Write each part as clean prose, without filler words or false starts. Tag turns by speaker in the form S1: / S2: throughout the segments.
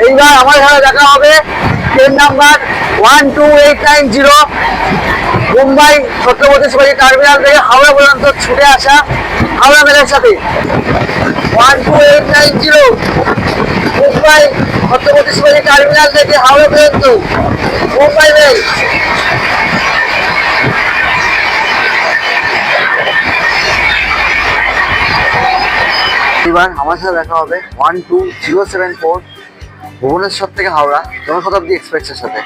S1: এইবার আমার সাথে দেখা হবে ট্রেন নাম্বার 12890 মুম্বাই ছত্রপতি শিবাজী টার্মিনাল থেকে হাওড়া পর্যন্ত ছুটে আসা হাওড়া মেলের সাথে 12890 মুম্বাই ছত্রপতি শিবাজী টার্মিনাল থেকে হাওড়া পর্যন্ত মুম্বাই মেল। এবার আমার সাথে দেখা হবে 12074 ভুবনেশ্বর থেকে হাওড়া জনশতাব্দী এক্সপ্রেসের সাথে।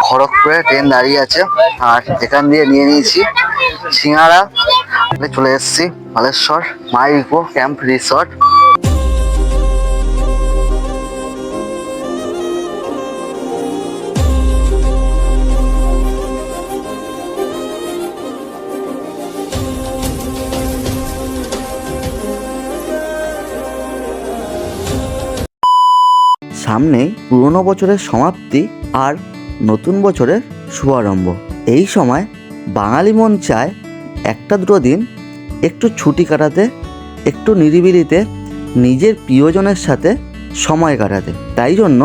S1: খড়গপুরে ট্রেন দাঁড়িয়ে আছে আর এখান দিয়ে নিয়ে নিয়েছি সিঙ্গারা। চলে এসেছি বালেশ্বর মাই ইকো ক্যাম্প রিসর্ট। সামনেই পুরনো বছরের সমাপ্তি আর নতুন বছরের শুভারম্ভ। এই সময় বাঙালি মন চায় একটা দুটো দিন একটু ছুটি কাটাতে, একটু নিরিবিলিতে নিজের প্রিয়জনের সাথে সময় কাটাতে। তাই জন্য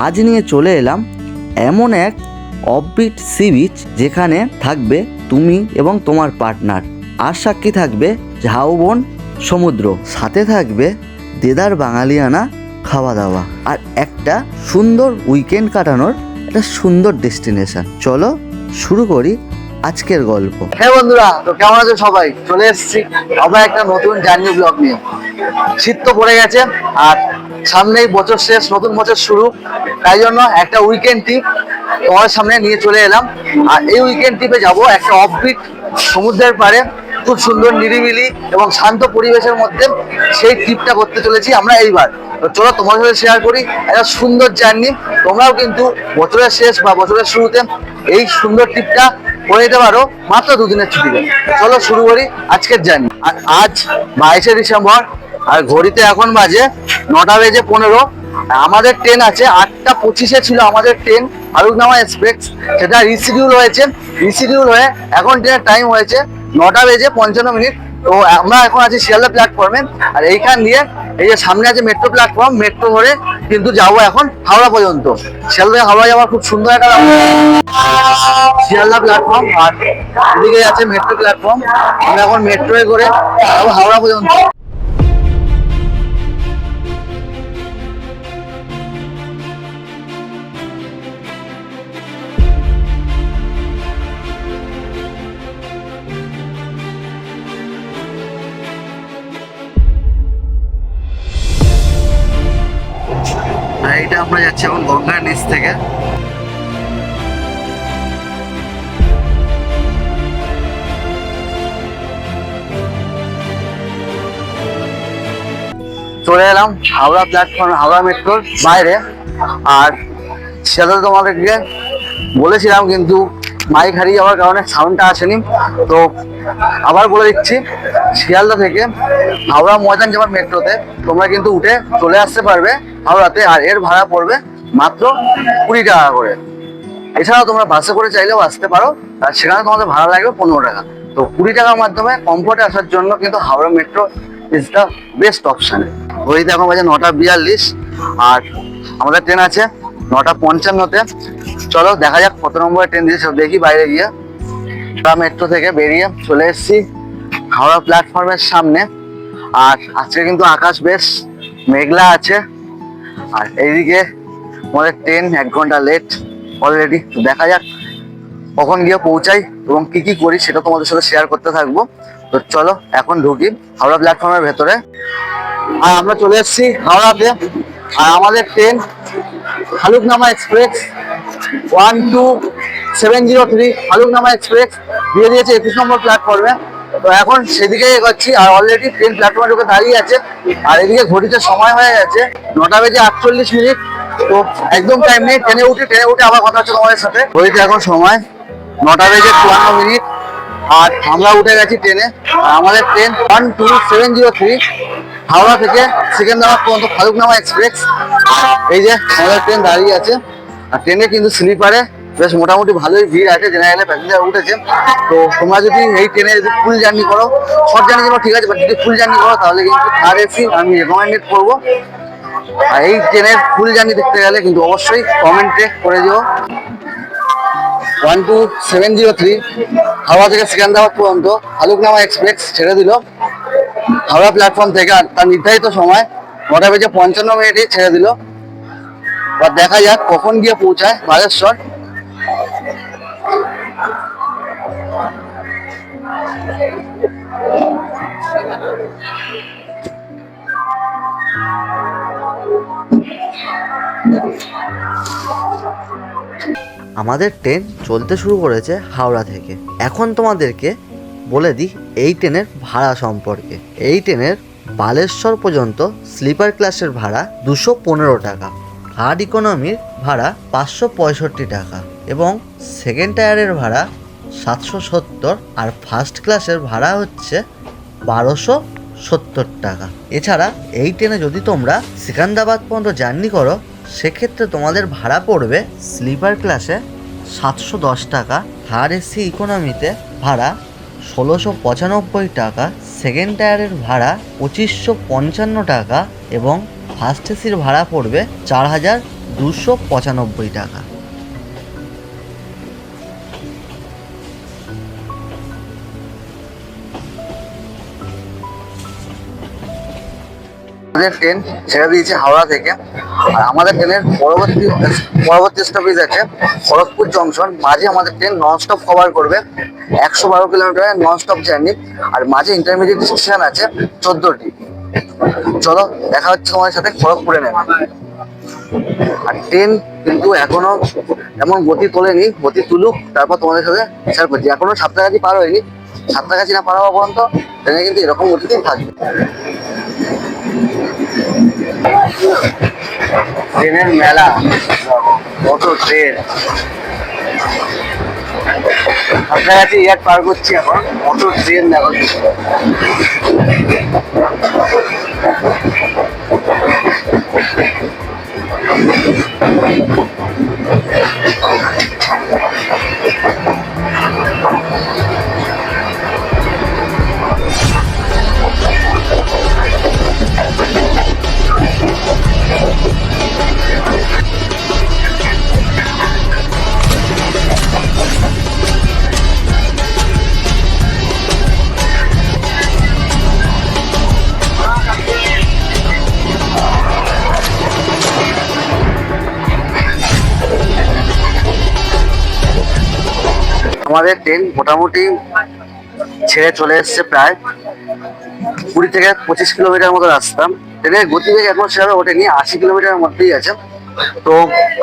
S1: আজ নিয়ে চলে এলাম এমন এক অফবিট সি বিচ যেখানে থাকবে তুমি এবং তোমার পার্টনার, আর সাক্ষী থাকবে ঝাউবন সমুদ্র, সাথে থাকবে দেদার বাঙালিয়ানা খাওয়া দাওয়া আর একটা সুন্দর উইকেন্ড কাটানোর একটা সুন্দর ডেস্টিনেশন। চলো শুরু করি আজকের গল্প। হ্যাঁ বন্ধুরা, তো কেমন আছো সবাই? চলে এসেছি আবার একটা নতুন জার্নি ব্লগ নিয়ে। শীত তো পড়ে গেছে আর সামনেই বছর শেষ, নতুন বছর শুরু। তাই জন্য একটা উইকেন্ড ট্রিপ তোমার সামনে নিয়ে চলে এলাম। আর এই উইকেন্ড ট্রিপে যাবো একটা অফবিট সমুদ্রের পাড়ে, খুব সুন্দর নিরিবিলি এবং শান্ত পরিবেশের মধ্যে সেই ট্রিপটা করতে চলেছি আমরা এইবার। তো চলো তোমার সাথে শেয়ার করি একটা সুন্দর জার্নি। তোমরাও কিন্তু বছরের শেষ বা বছরের শুরুতে এই সুন্দর ট্রিপটা করে নিতে পারো মাত্র 2 দিনের ছুটিতে। চলো শুরু করি আজকের জার্নি। আর আজ 22শে ডিসেম্বর আর ঘড়িতে এখন বাজে 9:15। আমাদের ট্রেন আছে 8:25-এ ছিল আমাদের ট্রেন ফালুকনামা এক্সপ্রেস, সেটা রিশিডিউল হয়ে এখন ট্রেনের টাইম হয়েছে 9:55। তো আমরা এখন আছি শিয়ালদা প্ল্যাটফর্মে। আর এইখান দিয়ে এই যে সামনে আছে মেট্রো প্ল্যাটফর্ম, মেট্রো ধরে কিন্তু যাবো এখন হাওড়া পর্যন্ত। শিয়ালদা হাওড়া যাওয়ার খুব সুন্দর একটা শিয়ালদা প্ল্যাটফর্ম, আর এদিকে আছে মেট্রো প্ল্যাটফর্ম। আমরা এখন মেট্রোয় করে যাবো হাওড়া পর্যন্ত। এইটা আমরা যাচ্ছি এখন গঙ্গার নিচ থেকে। চলে এলাম হাওড়া প্ল্যাটফর্ম, হাওড়া মেট্রোর বাইরে। আর সেটা তোমাদেরকে বলেছিলাম কিন্তু মাইক হারিয়ে যাওয়ার কারণে সাউন্ডটা আসেনি। তো আবার বলে দিচ্ছি, শিয়ালদা থেকে হাওড়া ময়দান যাওয়ার মেট্রোতে তোমরা কিন্তু উঠে চলে আসতে পারবে হাওড়াতে। আর এর ভাড়া পড়বে মাত্র 20 টাকা করে। এছাড়াও তোমরা বাসে করে চাইলেও আসতে পারো, আর সেখানে তোমাদের ভাড়া লাগবে 15 টাকা। তো 20 টাকার মাধ্যমে কমফোর্টে আসার জন্য কিন্তু Howrah metro is the best option. ঘড়িতে এখন বাজে 9:42 আর আমাদের ট্রেন আছে 9:55-তে। চলো দেখা যাক কত নম্বরের ট্রেন দিয়েছে দেখি বাইরে গিয়ে। মেট্রো থেকে বেরিয়ে চলে এসেছি হাওড়া প্ল্যাটফর্মের সামনে। আর আজকে কিন্তু আকাশ বেশ মেঘলা আছে। আর এইদিকে আমাদের ট্রেন 1 ঘন্টা লেট অলরেডি। দেখা যাক কখন গিয়ে পৌঁছাই এবং কি কি করি সেটা তোমাদের সাথে শেয়ার করতে থাকবো। তো চলো এখন ঢুকি হাওড়া প্ল্যাটফর্মের ভেতরে। আর আমরা চলে এসেছি হাওড়াতে। আর আমাদের ট্রেন ফালুকনামা এক্সপ্রেস 12703 ফালুকনামা এক্সপ্রেস দিয়ে দিয়েছে 21 নম্বর প্ল্যাটফর্মে। তো এখন সেদিকে এগোচ্ছি। আর অলরেডি ট্রেন প্ল্যাটফর্মে ঢুকে দাঁড়িয়ে আছে। আর এদিকে ঘড়িতে সময় হয়ে গেছে 9:48। তো একদম টাইম নেই, ট্রেনে উঠে আবার কথা হচ্ছে তোমাদের সাথে। ঘড়িতে এখন সময় 9:54। আর আমরা উঠে গেছি ট্রেনে। আর আমাদের ট্রেন 12703 হাওড়া থেকে সেকেন্দ্রাবাদ পর্যন্ত ফালুকনামা এক্সপ্রেস। এই যে আমাদের ট্রেন দাঁড়িয়ে আছে। আর ট্রেনে কিন্তু স্লিপারে বেশ মোটামুটি ভালোই ভিড় আছে, জেনারেলে প্যাসেঞ্জার উঠেছে। তো তোমরা যদি এই ট্রেনে যদি ফুল জার্নি করো, শর্ট জার্নি করো ঠিক আছে, বাট যদি ফুল জার্নি করো তাহলে কিন্তু থার্ড এসি আমি রেকমেন্ডেড করবো। আর এই ট্রেনের ফুল জার্নি দেখতে গেলে কিন্তু অবশ্যই কমেন্টে করে দিও। 12703 হাওড়া থেকে সেকেন্দ্রাবাদ পর্যন্ত ফালুকনামা এক্সপ্রেস ছেড়ে দিল হাওড়া প্ল্যাটফর্ম থেকে। আর তার নির্ধারিত সময় 9:55 ছেড়ে দিল। বা দেখা যাক কখন গিয়ে পৌঁছায় বালেশ্বর। আমাদের ট্রেন চলতে শুরু করেছে হাওড়া থেকে। এখন তোমাদেরকে বলে দিই এই ট্রেনের ভাড়া সম্পর্কে। এই ট্রেনের বালেশ্বর পর্যন্ত স্লিপার ক্লাসের ভাড়া 215 টাকা, থার্ড ইকোনমির ভাড়া 565 টাকা এবং সেকেন্ড টায়ারের ভাড়া 770, আর ফার্স্ট ক্লাসের ভাড়া হচ্ছে 1270 টাকা। এছাড়া এই ট্রেনে যদি তোমরা সেকেন্দ্রাবাদ পর্যন্ত জার্নি করো সেক্ষেত্রে তোমাদের ভাড়া পড়বে স্লিপার ক্লাসে 710 টাকা, থার্ড এসি ইকোনমিতে ভাড়া 1695 টাকা, সেকেন্ড টায়ারের ভাড়া 2555 টাকা এবং ফার্স্ট এসির ভাড়া পড়বে 4295 টাকা। আমাদের ট্রেন ছেড়ে দিয়েছে হাওড়া থেকে। আর আমাদের ট্রেনের পরবর্তী স্টপেজ আছে খড়গপুর জংশন। মাঝে আমাদের ট্রেন নন স্টপ কভার করবে 112 কিলোমিটারের নন স্টপ জার্নি। আর মাঝে ইন্টারমিডিয়েট স্টেশন আছে 14টি। চলো দেখা হচ্ছে তোমাদের সাথে খড়গপুরে নেমে। আর ট্রেন কিন্তু এখনো এমন গতি তোলেনি, গতি তুলুক তারপর তোমাদের সাথে শেয়ার করছি। এখনো সাঁতরাগাছি পার হয়নি, সাঁতরাগাছি না পার হওয়া পর্যন্ত ট্রেনে কিন্তু এরকম গতিতেই থাকবে। ট্রেনের মেলা, কত ট্রেন। কাছাকাছি ইয়ার পার করছি এখন, কত ট্রেন দেখো। আমাদের ট্রেন মোটামুটি ছেড়ে চলে এসছে প্রায় 20 থেকে 25 কিলোমিটার মতো রাস্তা। ট্রেনের গতিবেগ এখন সেভাবে ওঠেনি, 80 কিলোমিটারের মধ্যেই আছে। তো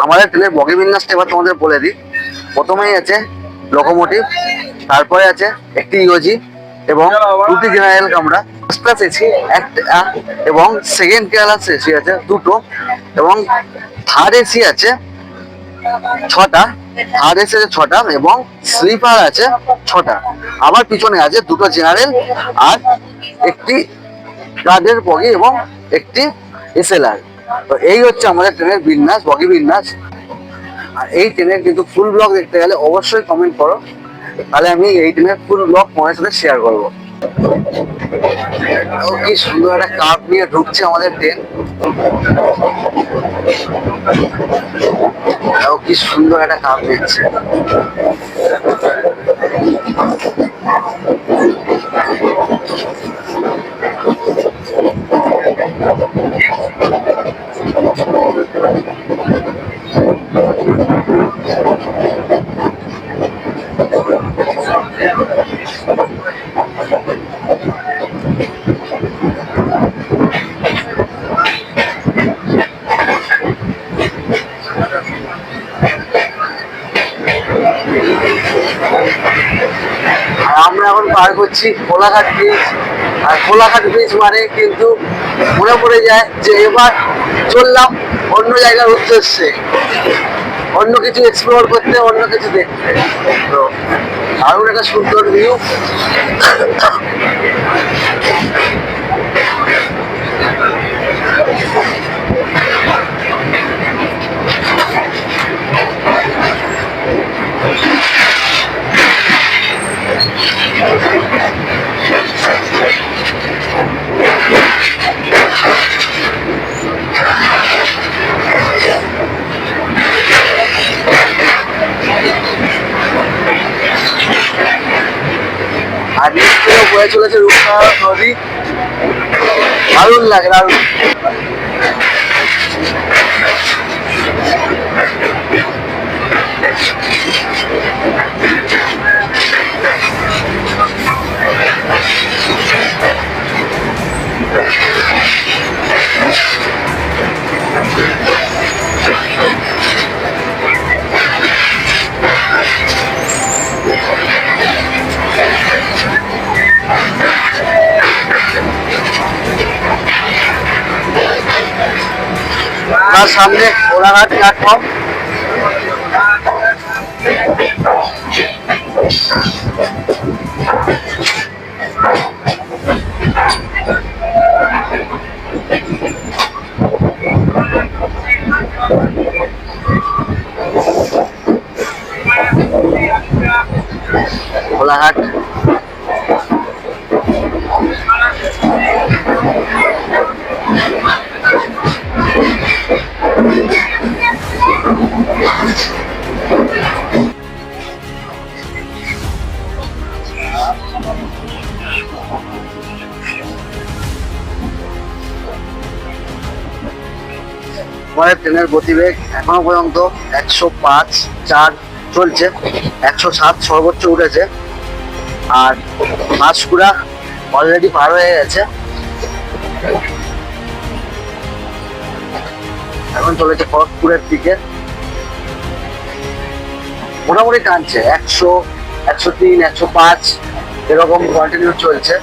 S1: আমাদের ট্রেনের বগি বিন্যাসটা এবার তোমাদের বলে দিই। প্রথমেই আছে লোকোমোটিভ, তারপরে আছে একটি ইওজি এবং 2টি জেনারেল কামরা, ফার্স্ট ক্লাস এসি একটা এবং সেকেন্ড ক্লাস এসি আছে 2টো এবং থার্ড এসি আছে 6টা, থার্ড এসি আছে 6টা এবং স্লিপার আছে 6টা। আবার পিছনে আছে 2টো জেনারেল আর একটি গার্ডের বগি এবং একটি এসএলআর। তো এই হচ্ছে আমাদের ট্রেনের বিন্যাস, বগি বিন্যাস। আর এই ট্রেনের কিন্তু ফুল ব্লগ দেখতে গেলে অবশ্যই কমেন্ট করো, তাহলে আমি এই ট্রেনের ফুল ব্লগ তোমাদের সাথে শেয়ার করবো। কি সুন্দর একটা কাপ নিয়ে ঢুকছে আমাদের ট্রেন, কি সুন্দর একটা কাপ দিচ্ছে। আমরা এখন পার করছি কোলাঘাট ব্রিজ। আর কোলাঘাট ব্রিজ মানে কিন্তু মনে পড়ে যায় যে এবার চললাম অন্য জায়গার উদ্দেশ্যে, অন্য কিছু এক্সপ্লোর করতে, অন্য কিছু দেখতে। তো দারুণ একটা সুন্দর ভিউ। বয়ে চলেছে রূপসাগর নদী, দারুণ লাগে দারুণ। তার সামনে ওড়াঘাট প্ল্যাটফর্ম। কোলাঘাট আমাদের ট্রেনের গতিবেগ এখনো পর্যন্ত 105/4 চলছে, 107 সর্বোচ্চ উঠেছে। আর পাঁশকুড়া অলরেডি পার হয়ে গেছে, এখন চলেছে খড়গপুরের দিকে। মোটামুটি টানছে 100, 103, 105 এরকম কন্টিনিউ চলছে।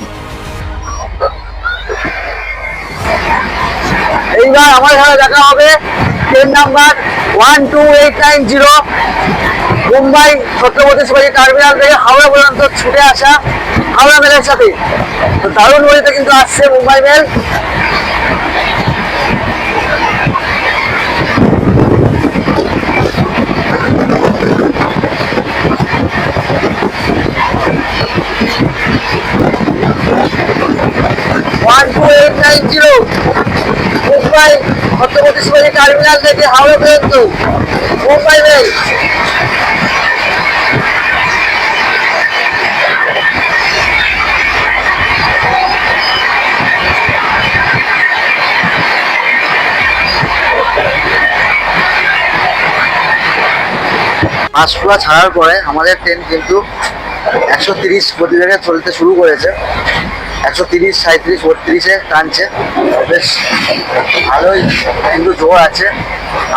S1: এইবার আমার এখানে দেখা হবে ট্রেন নাম্বার 12890 মুম্বাই ছত্রপতি শিবাজী টার্মিনাল থেকে হাওড়া পর্যন্ত ছুটে আসা হাওড়া মেলের সাথে। তো দারুণ গতিতে কিন্তু আসছে মুম্বাই মেল। মুম্বাই ছত্রপতি শিবাজী টার্মিনাল থেকে হাওড়া পর্যন্ত মুম্বাই মেল। পাঁশকুড়া ছাড়ার পরে আমাদের ট্রেন কিন্তু 130 গতিবেগে চলতে শুরু করেছে। 130, 37, 38-এ টানছে, বেশ ভালোই কিন্তু জোর আছে।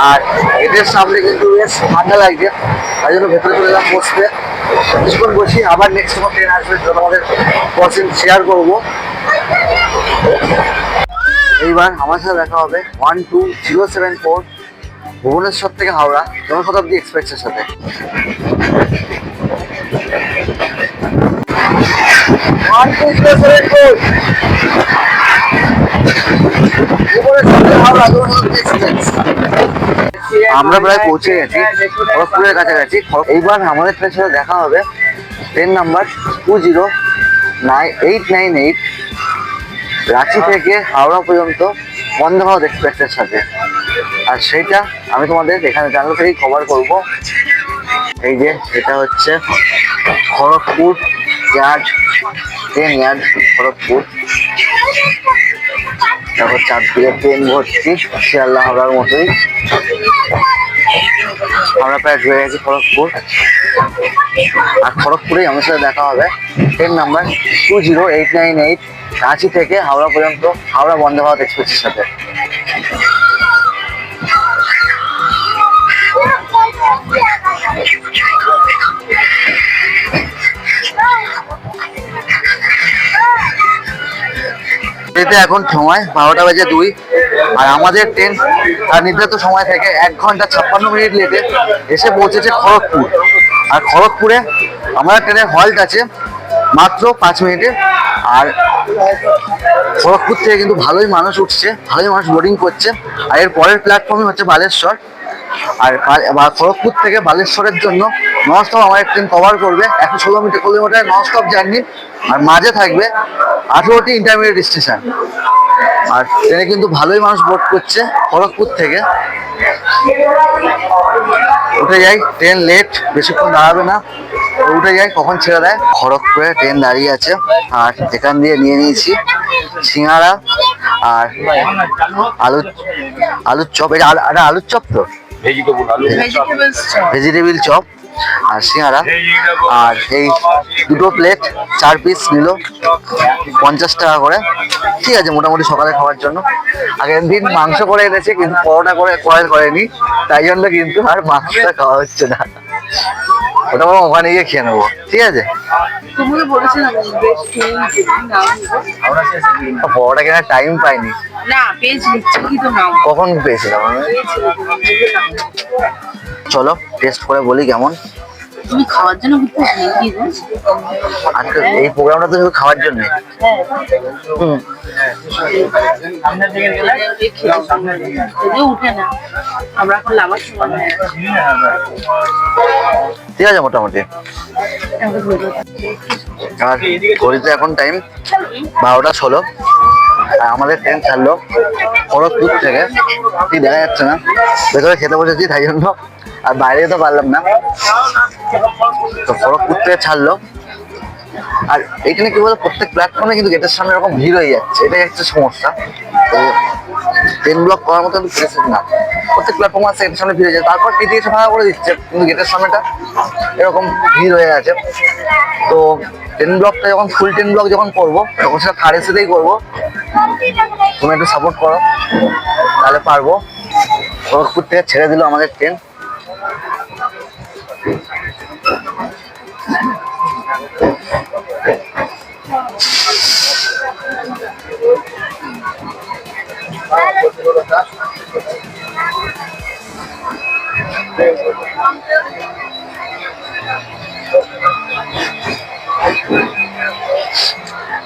S1: আর এদের সামনে কিন্তু বেশ ঠান্ডা লাগছে, তাই জন্য ভেতরে চলে এলাম বসতে। কিছুক্ষণ বসি, আবার নেক্সট কোনো ট্রেন আসবে যখন আমাদের পরদিন শেয়ার করবো। এইবার আমার সাথে দেখা হবে 12074 ভুবনেশ্বর থেকে হাওড়া জনশতাব্দী এক্সপ্রেসের সাথে। আমরা প্রায় পৌঁছে গেছি খড়গপুরের কাছাকাছি। এইবার আমাদের ট্রেনের সাথে দেখা হবে ট্রেন নাম্বার 20898 রাঁচি থেকে হাওড়া পর্যন্ত বন্দে ভারত এক্সপ্রেসের সাথে। আর সেইটা আমি তোমাদের এখানে জানলা থেকেই কভার করব। এই যে এটা হচ্ছে Kharagpur yard, train yard Kharagpur. তারপর চারদিকে ট্রেন ভর্তি, শিয়ালদা হাওড়ার মতোই। আমরা প্রায় ঢুকে গেছি খড়গপুর। আর খড়গপুরেই আমার সাথে দেখা হবে ট্রেন নাম্বার 20898 রাঁচি থেকে হাওড়া পর্যন্ত হাওড়া বন্দে ভারত এক্সপ্রেসের সাথে। এখন সময় 12:02 আর আমাদের ট্রেন তার নির্ধারিত সময় থেকে 1 ঘন্টা 56 মিনিট লেটে এসে পৌঁছেছে খড়গপুর। আর খড়গপুরে আমাদের ট্রেনের হল্ট আছে মাত্র 5 মিনিটে। আর খড়গপুর থেকে কিন্তু ভালোই মানুষ উঠছে, ভালোই মানুষ বোর্ডিং করছে। আর এর পরের প্ল্যাটফর্মই হচ্ছে বালেশ্বর। আর খড়গপুর থেকে বালেশ্বরের জন্য ননস্টপ আমাদের ট্রেন কভার করবে 116 কিলোমিটার ননস্টপ জার্নি। আর মাঝে থাকবে 18টি ইন্টারমিডিয়েট স্টেশন। আর ট্রেনে কিন্তু ভালোই মানুষ বোর্ড করছে খড়গপুর থেকে। উঠে যাই, ট্রেন লেট, বেশিক্ষণ দাঁড়াবে না। উঠে যাই কখন ছেড়ে দেয়। খড়গপুরে ট্রেন দাঁড়িয়ে আছে আর এখান দিয়ে নিয়ে নিয়েছি সিঙ্গারা আর আলু আলুর চপ। এটা আলুর চপ তো, ভেজিটেবিল চপ আর সিঙ্গারা। আর এই দুটো প্লেট 4 পিস নিল 50 টাকা করে। ঠিক আছে, মোটামুটি সকালে খাওয়ার জন্য। আগের দিন মাংস করে এনেছে কিন্তু পরোটা করেনি, তাই জন্য কিন্তু আর মাংসটা খাওয়া হচ্ছে না। ওটা আমরা ওখানে গিয়ে খেয়ে নেবো, ঠিক আছে। পরোটা কেনার টাইম পাইনি। কখন পেয়েছিলাম? চলো টেস্ট করে বলি কেমন।
S2: তুমি খাওয়ার জন্য
S1: আজকে এই প্রোগ্রামটা তো শুধু খাওয়ার জন্য।
S2: উঠে না, আমরা এখন লাভার সময়।
S1: ঠিক আছে মোটামুটি। আর ঘড়িতে এখন টাইম 12টা 16। আর আমাদের ট্রেন ছাড়লো খড়গপুর থেকে, ঠিক দেখা যাচ্ছে না, ভেতরে খেতে বসেছি তাই জন্য আর বাইরে যেতে পারলাম না। তো খড়গপুর থেকে ছাড়লো। আর এইখানে কি বলতো, প্রত্যেক প্ল্যাটফর্মে কিন্তু গেটের সামনে এরকম ভিড় হয়ে যাচ্ছে, এটাই একটা সমস্যা। তো ট্রেন ব্লক করার মতো না, প্রত্যেক প্ল্যাটফর্ম আছে গেটের সামনে ভিড় হয়ে যায়। তারপর টিটি এসে ভাড়া করে দিচ্ছে, কিন্তু গেটের সামনেটা এরকম ভিড় হয়ে আছে। তো ট্রেন ব্লকটা যখন ফুল ট্রেন ব্লক যখন করবো তখন সেটা থার্ড এসিতেই করবো। তুমি একটু সাপোর্ট করো, তাহলে পারবো। খড়গপুর থেকে ছেড়ে দিল আমাদের ট্রেন।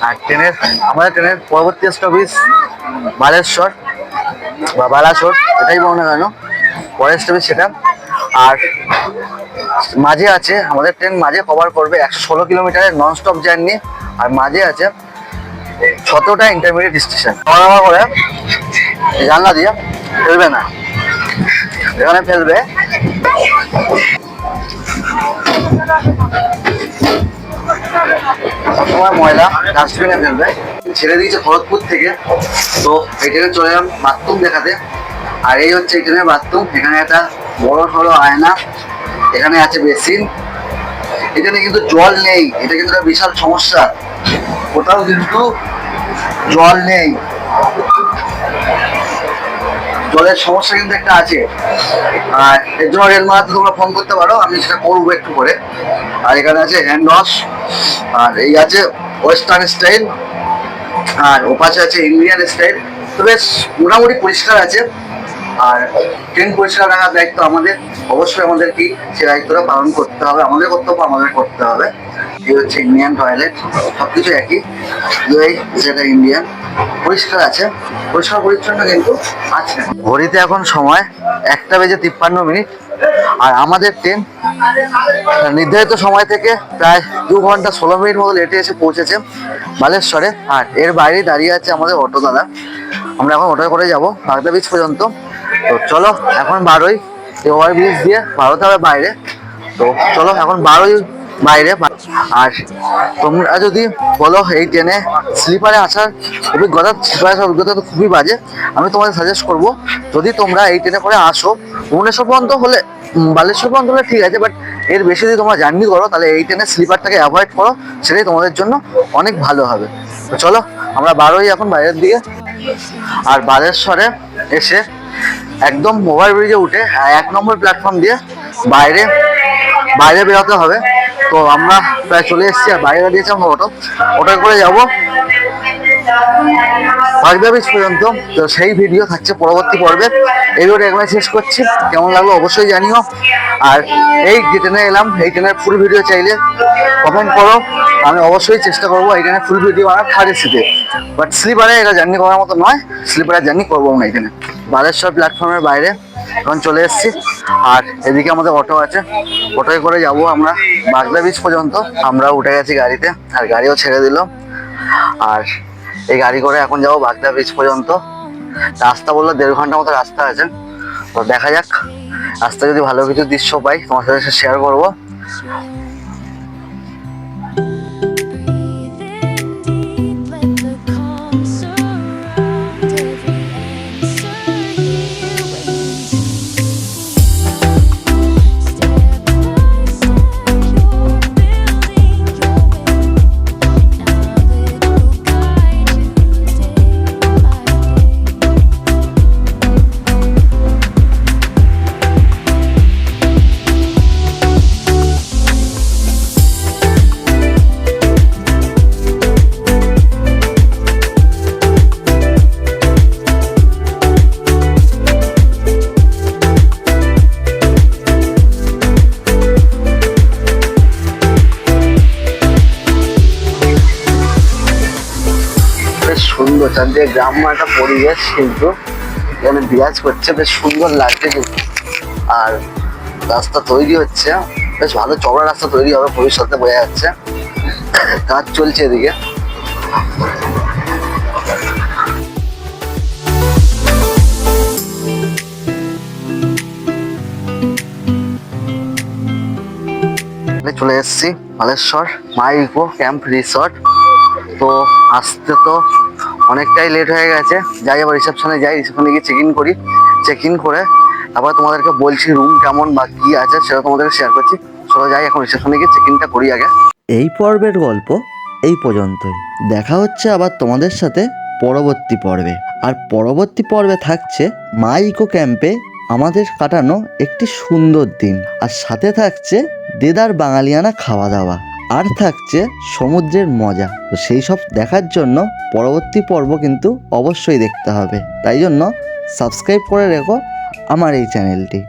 S1: আর আমাদের ট্রেনের পরবর্তী স্টপেজ বালেশ্বর বা বালাসোর, এটাই বলো না কেন, পরের স্টপেজ সেটা। আর মাঝে আছে আমাদের ট্রেন, মাঝে কভার করবে 116 কিলোমিটারের নন স্টপ জার্নি। আর মাঝে আছে 17টা ইন্টারমিডিয়েট স্টেশন। খাওয়া করে জানলা দিয়ে ফেলবে না, এখানে ফেলবে সবসময় ময়লা ডাস্টবিনে ফেলবে। ছেড়ে দিয়েছে খড়গপুর থেকে, তো এই ট্রেনে চলে এলাম বাথরুম দেখাতে। আর এই হচ্ছে এই ট্রেনের বাথরুম। এখানে একটা বড় সড়ো আয়না, এখানে আছে বেসিন। এখানে কিন্তু জল নেই, এটা কিন্তু একটা বিশাল সমস্যা, কোথাও কিন্তু জল নেই, জলের সমস্যা কিন্তু একটা আছে। আর এর জন্য রেল মারাতে তোমরা ফোন করতে পারো, আমি সেটা করবো একটু করে। আর এখানে আছে হ্যান্ড ওয়াশ, আর এই আছে ওয়েস্টার্ন স্টাইল, আর ওপাশে আছে ইন্ডিয়ান স্টাইল। তো বেশ মোটামুটি পরিষ্কার আছে। আর ট্রেন পরিষ্কার রাখার দায়িত্ব আমাদের, অবশ্যই আমাদের কি সে দায়িত্বটা পালন করতে হবে, আমাদের কর্তব্য আমাদের করতে হবে। এই হচ্ছে ইন্ডিয়ান টয়লেট, সবকিছু একই, যেটা ইন্ডিয়ান পরিষ্কার আছে, পরিষ্কার পরিচ্ছন্ন কিন্তু আছে। ঘড়িতে এখন সময় 1:53। আর আমাদের ট্রেন নির্ধারিত সময় থেকে প্রায় 2 ঘন্টা 16 মিনিট মতো লেটে এসে পৌঁছেছে বালেশ্বরে। আর এর বাইরে দাঁড়িয়ে আছে আমাদের অটো দাদা। আমরা এখন অটোয় করে যাবো বাগদা বিচ পর্যন্ত। তো চলো এখন বারোই, ওভার ব্রিজ দিয়ে বারোতে হবে বাইরে। তো চলো এখন বারোই বাইরে। আর তোমরা যদি বলো এই ট্রেনে স্লিপারে আসার অভিজ্ঞতা, স্লিপারে আসার অভিজ্ঞতা তো খুবই বাজে, আমি তোমাদের সাজেস্ট করবো যদি তোমরা এই ট্রেনে করে আসো ভুবনেশ্বর পর্যন্ত হলে, বালেশ্বর পর্যন্ত হলে ঠিক আছে, বাট এর বেশি যদি তোমরা জার্নি করো তাহলে এই ট্রেনের স্লিপারটাকে অ্যাভয়েড করো, সেটাই তোমাদের জন্য অনেক ভালো হবে। তো চলো আমরা বারোই এখন বাইরের দিকে। আর বালেশ্বরে এসে একদম ওভার ব্রিজে উঠে 1 নম্বর প্ল্যাটফর্ম দিয়ে বাইরে বেরোতে হবে। তো আমরা প্রায় চলে এসেছি, আর বাইরে দাঁড়িয়েছি আমরা অটোয় করে যাবো বাগদা বিচ পর্যন্ত। তো সেই ভিডিও থাকছে পরবর্তী পর্বে। এই ভিডিওটা এখানে শেষ করছি, কেমন লাগলো অবশ্যই জানিও। আর এই যে ট্রেনে এলাম, এই ট্রেনের ফুল ভিডিও চাইলে কমেন্ট করো, আমি অবশ্যই চেষ্টা করবো এই ট্রেনের ফুল ভিডিও আনার থার্ড এসিতে। বাট স্লিপারে এটা জার্নি করার মতো নয়, স্লিপারে জার্নি করবো না এই ট্রেনে। বালেশ্বর প্ল্যাটফর্মের বাইরে এখন চলে এসেছি। আর এদিকে আমাদের অটো আছে, অটোয় করে যাবো আমরা বাগদা বিচ পর্যন্ত। আমরা উঠে গেছি গাড়িতে, আর গাড়িও ছেড়ে দিল। আর এই গাড়ি করে এখন যাবো বাগদা বিচ পর্যন্ত। রাস্তা বললো 1.5 ঘন্টার মতো রাস্তা আছে। তো দেখা যাক, রাস্তায় যদি ভালো কিছু দৃশ্য পাই তোমার সাথে শেয়ার করবো। সুন্দর, চারদিকে গ্রাম্য একটা পরিবেশ কিন্তু এখানে বিরাজ করছে, বেশ সুন্দর লাগছে কিন্তু। আর রাস্তা তৈরি হচ্ছে, বেশ ভালো চওড়া রাস্তা তৈরি হবে ভবিষ্যতে, বোঝা যাচ্ছে। কাজ চলছে এদিকে। চলে এসেছি মালেশ্বর মা ইকো ক্যাম্প রিসর্ট। তো আসতে তো অনেকটাই লেট হয়ে গেছে, যাই আবার রিসেপশনে যাই, রিসেপশনে গিয়ে চেক ইন করি, চেক ইন করে তারপর তোমাদেরকে বলছি রুম কেমন বা কী আছে সেটা তোমাদেরকে শেয়ার করছি। চলো যাই এখন রিসেপশনে গিয়ে চেক ইনটা করি আগে। এই পর্বের গল্প এই পর্যন্তই, দেখা হচ্ছে আবার তোমাদের সাথে পরবর্তী পর্বে। আর পরবর্তী পর্বে থাকছে মা ইকো ক্যাম্পে আমাদের কাটানো একটি সুন্দর দিন, আর সাথে থাকছে দেদার বাঙালিয়ানা খাওয়া দাওয়া, আর থাকছে সমুদ্রের মজা। তো সেই সব দেখার জন্য পরবর্তী পর্ব কিন্তু অবশ্যই দেখতে হবে, তাই জন্য সাবস্ক্রাইব করে রেখো আমার এই চ্যানেলটি।